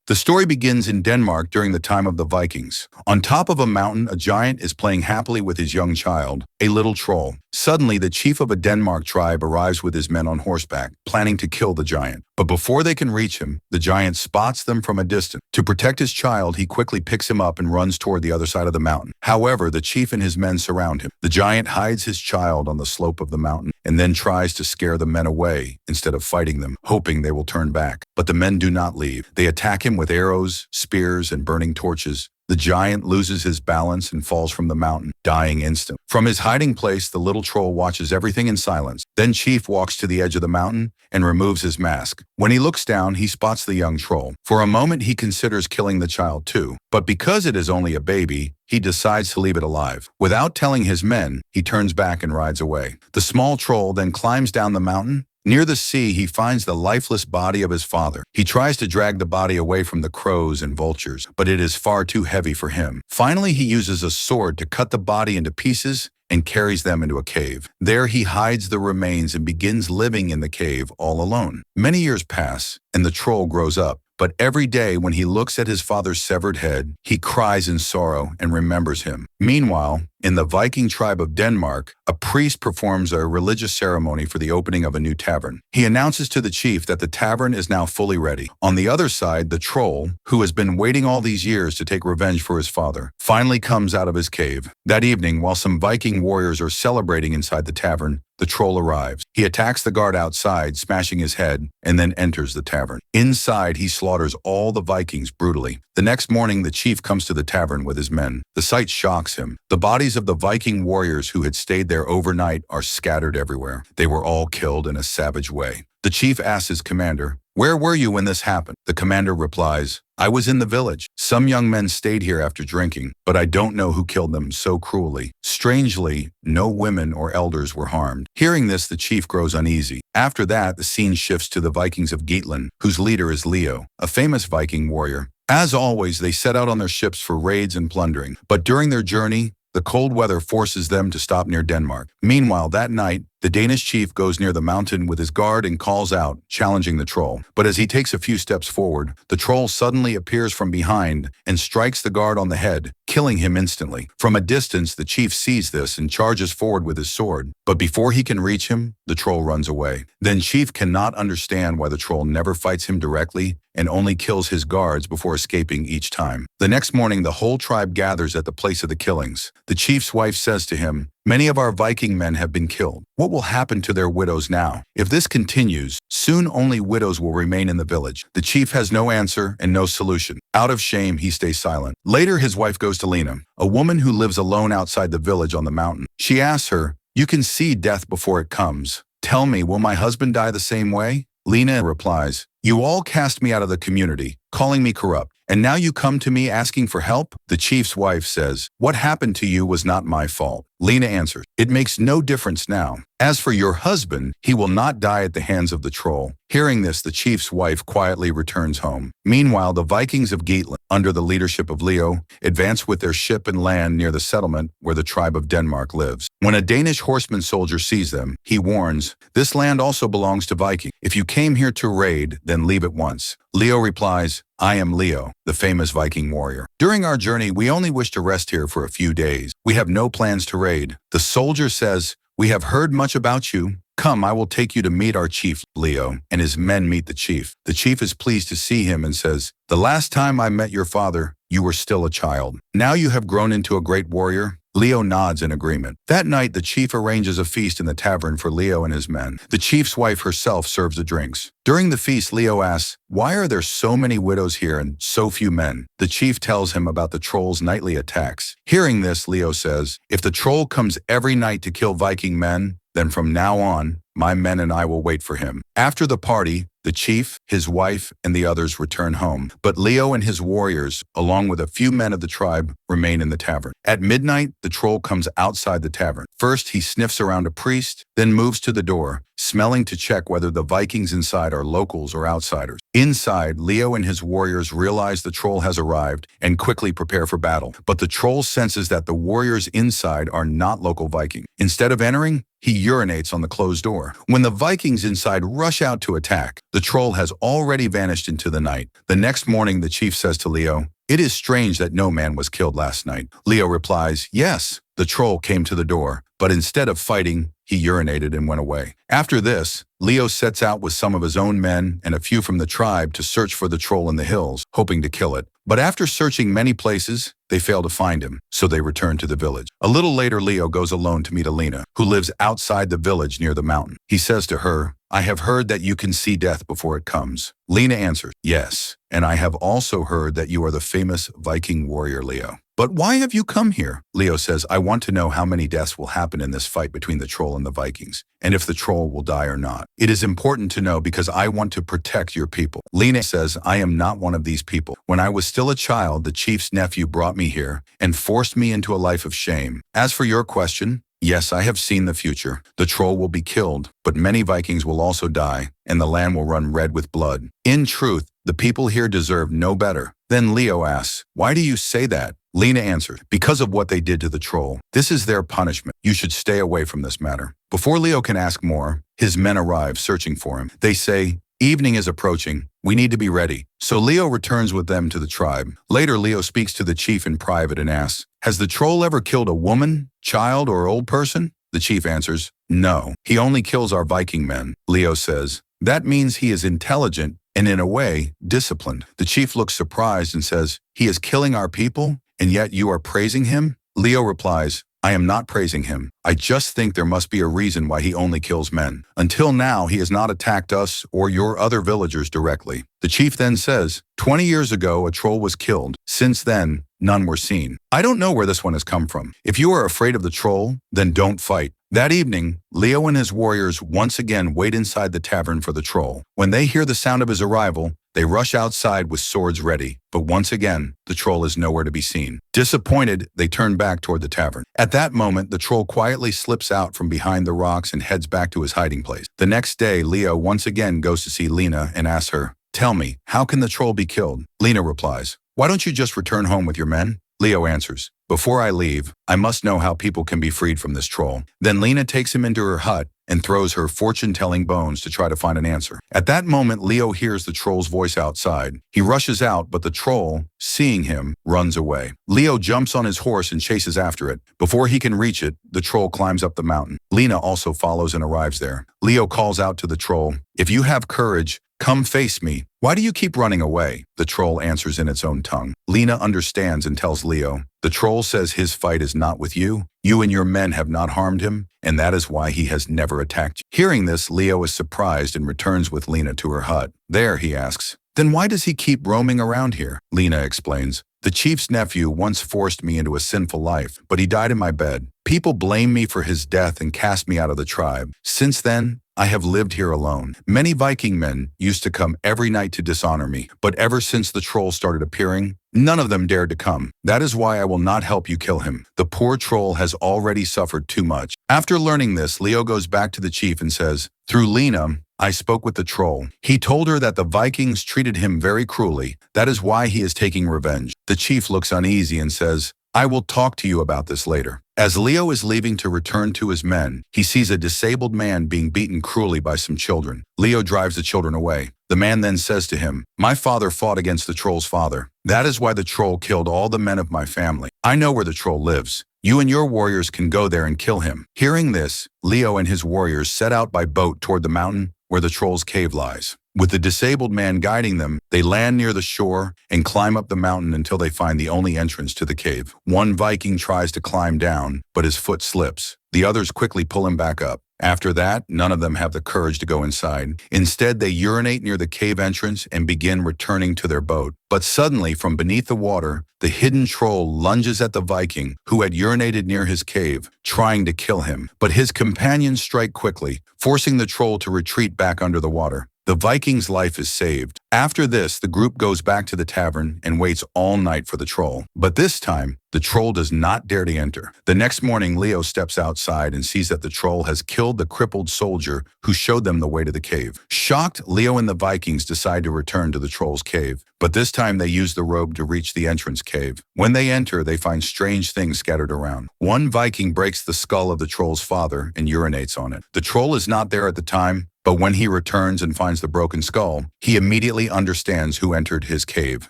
The story begins in Denmark during the time of the Vikings. On top of a mountain, a giant is playing happily with his young child, a little troll. Suddenly, the chief of a Denmark tribe arrives with his men on horseback, planning to kill the giant. But before they can reach him, the giant spots them from a distance. To protect his child, he quickly picks him up and runs toward the other side of the mountain. However, the chief and his men surround him. The giant hides his child on the slope of the mountain and then tries to scare the men away instead of fighting them, hoping they will turn back. But the men do not leave. They attack him with arrows, spears, and burning torches. The giant loses his balance and falls from the mountain, dying instantly. From his hiding place, the little troll watches everything in silence. Then Chief walks to the edge of the mountain and removes his mask. When he looks down, he spots the young troll. For a moment, he considers killing the child too. But because it is only a baby, he decides to leave it alive. Without telling his men, he turns back and rides away. The small troll then climbs down the mountain. Near the sea, he finds the lifeless body of his father. He tries to drag the body away from the crows and vultures, but it is far too heavy for him. Finally, he uses a sword to cut the body into pieces and carries them into a cave. There he hides the remains and begins living in the cave all alone. Many years pass, and the troll grows up. But every day when he looks at his father's severed head, he cries in sorrow and remembers him. Meanwhile, in the Viking tribe of Denmark, a priest performs a religious ceremony for the opening of a new tavern. He announces to the chief that the tavern is now fully ready. On the other side, the troll, who has been waiting all these years to take revenge for his father, finally comes out of his cave. That evening, while some Viking warriors are celebrating inside the tavern, the troll arrives. He attacks the guard outside, smashing his head, and then enters the tavern. Inside, he slaughters all the Vikings brutally. The next morning, the chief comes to the tavern with his men. The sight shocks him. The bodies of the Viking warriors who had stayed there overnight are scattered everywhere. They were all killed in a savage way. The chief asks his commander, "Where were you when this happened?" The commander replies, "I was in the village. Some young men stayed here after drinking, but I don't know who killed them so cruelly." Strangely, no women or elders were harmed. Hearing this, the chief grows uneasy. After that, the scene shifts to the Vikings of Gr3ken3l, whose leader is Leo, a famous Viking warrior. As always, they set out on their ships for raids and plundering, but during their journey, the cold weather forces them to stop near Denmark. Meanwhile, that night, the Danish chief goes near the mountain with his guard and calls out, challenging the troll. But as he takes a few steps forward, the troll suddenly appears from behind and strikes the guard on the head, killing him instantly. From a distance, the chief sees this and charges forward with his sword. But before he can reach him, the troll runs away. Then Chief cannot understand why the troll never fights him directly and only kills his guards before escaping each time. The next morning, the whole tribe gathers at the place of the killings. The chief's wife says to him, "Many of our Viking men have been killed. What will happen to their widows now? If this continues, soon only widows will remain in the village." The chief has no answer and no solution. Out of shame, he stays silent. Later, his wife goes to Lena, a woman who lives alone outside the village on the mountain. She asks her, "You can see death before it comes. Tell me, will my husband die the same way?" Lena replies, "You all cast me out of the community, calling me corrupt, and now you come to me asking for help?" The chief's wife says, "What happened to you was not my fault." Lena answers, "It makes no difference now. As for your husband, he will not die at the hands of the troll." Hearing this, the chief's wife quietly returns home. Meanwhile, the Vikings of Gr3ken3l, under the leadership of Leo, advance with their ship and land near the settlement where the tribe of Denmark lives. When a Danish horseman soldier sees them, he warns, "This land also belongs to Vikings. If you came here to raid, then leave at once." Leo replies, "I am Leo, the famous Viking warrior. During our journey, we only wish to rest here for a few days. We have no plans to raid." The soldier says, "We have heard much about you. Come, I will take you to meet our chief." Leo and his men meet the chief. The chief is pleased to see him and says, "The last time I met your father, you were still a child. Now you have grown into a great warrior." Leo nods in agreement. That night, the chief arranges a feast in the tavern for Leo and his men. The chief's wife herself serves the drinks. During the feast, Leo asks, "Why are there so many widows here and so few men?" The chief tells him about the troll's nightly attacks. Hearing this, Leo says, "If the troll comes every night to kill Viking men, then from now on, my men and I will wait for him." After the party, the chief, his wife, and the others return home. But Leo and his warriors, along with a few men of the tribe, remain in the tavern. At midnight, the troll comes outside the tavern. First, he sniffs around a priest, then moves to the door, smelling to check whether the Vikings inside are locals or outsiders. Inside, Leo and his warriors realize the troll has arrived and quickly prepare for battle. But the troll senses that the warriors inside are not local Vikings. Instead of entering, he urinates on the closed door. door. When the Vikings inside rush out to attack, the troll has already vanished into the night. The next morning, the chief says to Leo, "It is strange that no man was killed last night." Leo replies, "Yes, the troll came to the door, but instead of fighting, he urinated and went away." After this, Leo sets out with some of his own men and a few from the tribe to search for the troll in the hills, hoping to kill it. But after searching many places, they fail to find him, so they return to the village. A little later, Leo goes alone to meet Alina, who lives outside the village near the mountain. He says to her, "I have heard that you can see death before it comes." Lena answers, "Yes, and I have also heard that you are the famous Viking warrior Leo. But why have you come here?" Leo says, "I want to know how many deaths will happen in this fight between the troll and the Vikings, and if the troll will die or not. It is important to know because I want to protect your people." Lena says, "I am not one of these people. When I was still a child, the chief's nephew brought me here and forced me into a life of shame. As for your question, yes, I have seen the future. The troll will be killed, but many Vikings will also die, and the land will run red with blood. In truth, the people here deserve no better." Then Leo asks, "Why do you say that?" Lena answered, "Because of what they did to the troll. This is their punishment. You should stay away from this matter." Before Leo can ask more, his men arrive searching for him. They say, "Evening is approaching. We need to be ready." So Leo returns with them to the tribe. Later, Leo speaks to the chief in private and asks, "Has the troll ever killed a woman, child, or old person?" The chief answers, "No, he only kills our Viking men." Leo says, "That means he is intelligent and in a way, disciplined." The chief looks surprised and says, "He is killing our people, and yet you are praising him?" Leo replies, "I am not praising him. I just think there must be a reason why he only kills men. Until now, he has not attacked us or your other villagers directly." The chief then says, 20 years ago, a troll was killed. Since then, none were seen. I don't know where this one has come from. If you are afraid of the troll, then don't fight." That evening, Leo and his warriors once again wait inside the tavern for the troll. When they hear the sound of his arrival, they rush outside with swords ready. But once again, the troll is nowhere to be seen. Disappointed, they turn back toward the tavern. At that moment, the troll quietly slips out from behind the rocks and heads back to his hiding place. The next day, Leo once again goes to see Lena and asks her, "Tell me, how can the troll be killed?" Lena replies, "Why don't you just return home with your men?" Leo answers, "Before I leave, I must know how people can be freed from this troll." Then Lena takes him into her hut and throws her fortune-telling bones to try to find an answer. At that moment, Leo hears the troll's voice outside. He rushes out, but the troll, seeing him, runs away. Leo jumps on his horse and chases after it. Before he can reach it, the troll climbs up the mountain. Lena also follows and arrives there. Leo calls out to the troll, "If you have courage, come face me. Why do you keep running away?" The troll answers in its own tongue. Lena understands and tells Leo, "The troll says his fight is not with you. You and your men have not harmed him, and that is why he has never attacked you." Hearing this, Leo is surprised and returns with Lena to her hut. There, he asks, "Then why does he keep roaming around here?" Lena explains, "The chief's nephew once forced me into a sinful life, but he died in my bed. People blame me for his death and cast me out of the tribe. Since then, I have lived here alone. Many Viking men used to come every night to dishonor me, but ever since the troll started appearing, none of them dared to come. That is why I will not help you kill him. The poor troll has already suffered too much." After learning this, Leo goes back to the chief and says, "Through Lena, I spoke with the troll. He told her that the Vikings treated him very cruelly. That is why he is taking revenge." The chief looks uneasy and says, "I will talk to you about this later." As Leo is leaving to return to his men, he sees a disabled man being beaten cruelly by some children. Leo drives the children away. The man then says to him, "My father fought against the troll's father. That is why the troll killed all the men of my family. I know where the troll lives. You and your warriors can go there and kill him." Hearing this, Leo and his warriors set out by boat toward the mountain where the troll's cave lies. With the disabled man guiding them, they land near the shore and climb up the mountain until they find the only entrance to the cave. One Viking tries to climb down, but his foot slips. The others quickly pull him back up. After that, none of them have the courage to go inside. Instead, they urinate near the cave entrance and begin returning to their boat. But suddenly, from beneath the water, the hidden troll lunges at the Viking who had urinated near his cave, trying to kill him. But his companions strike quickly, forcing the troll to retreat back under the water. The Viking's life is saved. After this, the group goes back to the tavern and waits all night for the troll. But this time, the troll does not dare to enter. The next morning, Leo steps outside and sees that the troll has killed the crippled soldier who showed them the way to the cave. Shocked, Leo and the Vikings decide to return to the troll's cave. But this time they use the rope to reach the entrance cave. When they enter, they find strange things scattered around. One Viking breaks the skull of the troll's father and urinates on it. The troll is not there at the time, but when he returns and finds the broken skull, he immediately understands who entered his cave.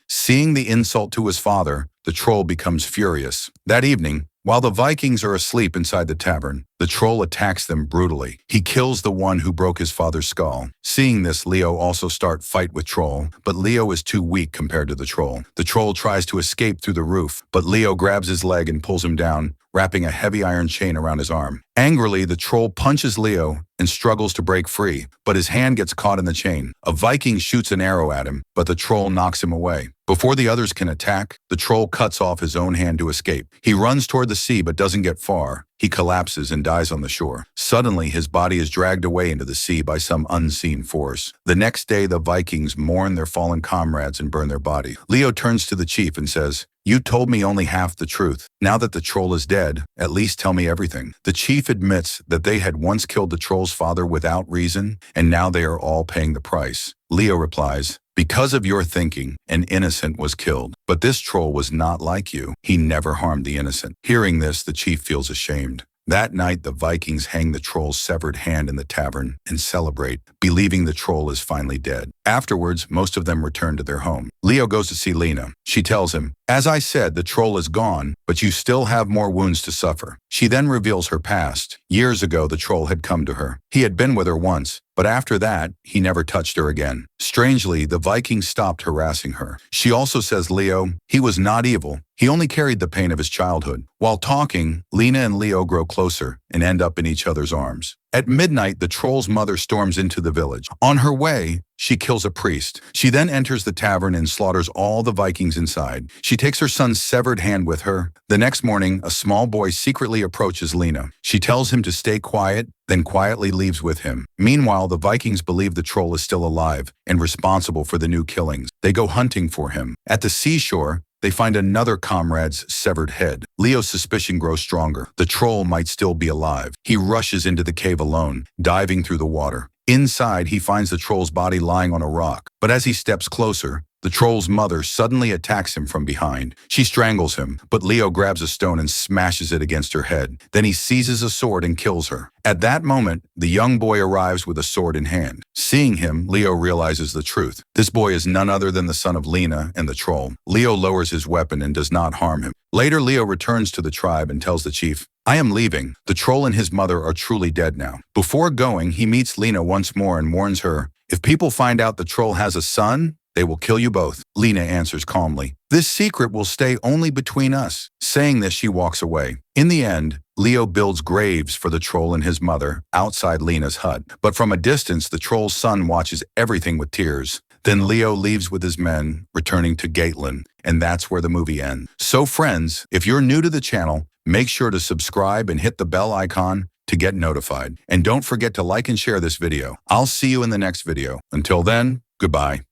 Seeing the insult to his father, the troll becomes furious. That evening, while the Vikings are asleep inside the tavern, the troll attacks them brutally. He kills the one who broke his father's skull. Seeing this, Leo also starts fight with Troll, but Leo is too weak compared to the troll. The troll tries to escape through the roof, but Leo grabs his leg and pulls him down, wrapping a heavy iron chain around his arm. Angrily, the troll punches Leo and struggles to break free, but his hand gets caught in the chain. A Viking shoots an arrow at him, but the troll knocks him away. Before the others can attack, the troll cuts off his own hand to escape. He runs toward the sea but doesn't get far. He collapses and dies on the shore. Suddenly, his body is dragged away into the sea by some unseen force. The next day, the Vikings mourn their fallen comrades and burn their body. Leo turns to the chief and says, "You told me only half the truth. Now that the troll is dead, at least tell me everything." The chief admits that they had once killed the troll's father without reason, and now they are all paying the price. Leo replies, "Because of your thinking, an innocent was killed. But this troll was not like you. He never harmed the innocent." Hearing this, the chief feels ashamed. That night, the Vikings hang the troll's severed hand in the tavern and celebrate, believing the troll is finally dead. Afterwards, most of them return to their home. Leo goes to see Lena. She tells him, "As I said, the troll is gone, but you still have more wounds to suffer." She then reveals her past. Years ago, the troll had come to her. He had been with her once, but after that, he never touched her again. Strangely, the Vikings stopped harassing her. She also says Leo, he was not evil. He only carried the pain of his childhood. While talking, Lena and Leo grow closer and end up in each other's arms. At midnight, the troll's mother storms into the village. On her way, she kills a priest. She then enters the tavern and slaughters all the Vikings inside. She takes her son's severed hand with her. The next morning, a small boy secretly approaches Lena. She tells him to stay quiet, then quietly leaves with him. Meanwhile, the Vikings believe the troll is still alive and responsible for the new killings. They go hunting for him. At the seashore, they find another comrade's severed head. Leo's suspicion grows stronger. The troll might still be alive. He rushes into the cave alone, diving through the water. Inside, he finds the troll's body lying on a rock. But as he steps closer, the troll's mother suddenly attacks him from behind. She strangles him, but Leo grabs a stone and smashes it against her head. Then he seizes a sword and kills her. At that moment, the young boy arrives with a sword in hand. Seeing him, Leo realizes the truth. This boy is none other than the son of Lena and the troll. Leo lowers his weapon and does not harm him. Later, Leo returns to the tribe and tells the chief, "I am leaving. The troll and his mother are truly dead now." Before going, he meets Lena once more and warns her, "If people find out the troll has a son, they will kill you both." Lena answers calmly, "This secret will stay only between us." Saying this, she walks away. In the end, Leo builds graves for the troll and his mother outside Lena's hut. But from a distance, the troll's son watches everything with tears. Then Leo leaves with his men, returning to Gatelin, and that's where the movie ends. So friends, if you're new to the channel, make sure to subscribe and hit the bell icon to get notified. And don't forget to like and share this video. I'll see you in the next video. Until then, goodbye.